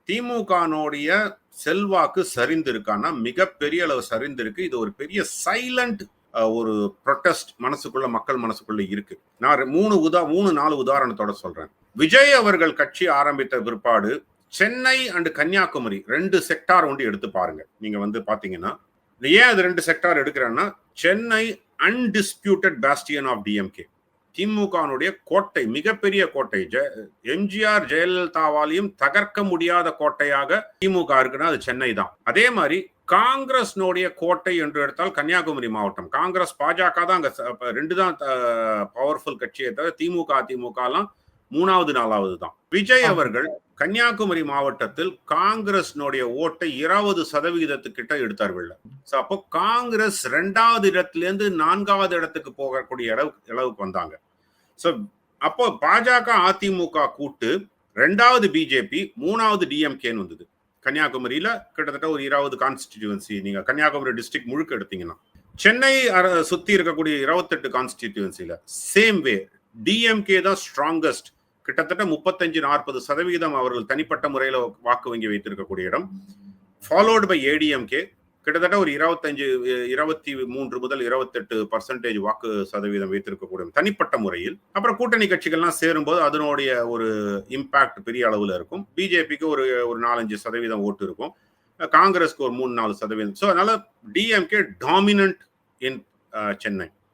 திமுகனுடைய செல்வாக்கு சரிந்திருக்கான்னா மிகப்பெரிய அளவு சரிந்திருக்கு. இது ஒரு பெரிய சைலண்ட் ஒரு ப்ரொட்டஸ்ட் மனசுக்குள்ள, மக்கள் மனசுக்குள்ள இருக்கு. நான் 3-4 உதாரணத்தோட சொல்றேன். விஜய் அவர்கள் கட்சி ஆரம்பித்த பிற்பாடு சென்னை அண்ட் கன்னியாகுமரி 2 செக்டார் ஒன்று எடுத்து பாருங்க. நீங்க பாத்தீங்கன்னா, ஏன் அது 2 செக்டார் எடுக்கிறேன்னா, Chennai undisputed bastion of DMK, திமுகனுடைய கோட்டை, மிகப்பெரிய கோட்டை. எம்ஜிஆர் ஜெயலலிதாவாலையும் தகர்க்க முடியாத கோட்டையாக திமுக இருக்குன்னா அது சென்னை தான். அதே மாதிரி காங்கிரஸ்னுடைய கோட்டை என்று எடுத்தால் கன்னியாகுமரி மாவட்டம். காங்கிரஸ், பாஜக தான் அங்க 2 தான் பவர்ஃபுல் கட்சியை தவிர திமுக, அதிமுக எல்லாம் 3வது 4வது தான். விஜய் அவர்கள் கன்னியாகுமரி மாவட்டத்தில் காங்கிரஸ்னுடைய ஓட்டை 20% கிட்ட எடுத்தார்கள். அப்போ காங்கிரஸ் 2வது இடத்திலிருந்து 4வது இடத்துக்கு போகக்கூடிய அளவுக்கு வந்தாங்க. அப்போ பாஜக அதிமுக கூட்டு 2வது பிஜேபி, 3வது டிஎம்கேன்னு வந்தது. கன்னியாகுமரியில கிட்டத்தட்ட ஒரு 20 கான்ஸ்டிடியூவன்சி நீங்க கன்னியாகுமரி டிஸ்ட்ரிக்ட் முழுக்க எடுத்தீங்கன்னா, சென்னை சுத்தி இருக்கக்கூடிய 28 கான்ஸ்டிடியூவன்சில சேம் வே டிஎம்கே தான் ஸ்ட்ராங்கஸ்ட். கிட்டத்தட்ட 35-40% அவர்கள் தனிப்பட்ட முறையில் வாக்கு வங்கி வைத்திருக்கக்கூடிய இடம். ஃபாலோடு பை ஏடிஎம்கே கிட்டத்தட்ட ஒரு 23 முதல் 28% வாக்கு சதவீதம் வைத்திருக்கக்கூடிய தனிப்பட்ட முறையில். அப்புறம் கூட்டணி கட்சிகள்லாம் சேரும்போது அதனுடைய ஒரு இம்பாக்ட் பெரிய அளவில் இருக்கும். பிஜேபிக்கு ஒரு 4-5% ஓட்டு இருக்கும், காங்கிரஸ்க்கு ஒரு 3-4%. ஸோ அதனால டிஎம்கே டாமினன்ட் இன் சென்னை.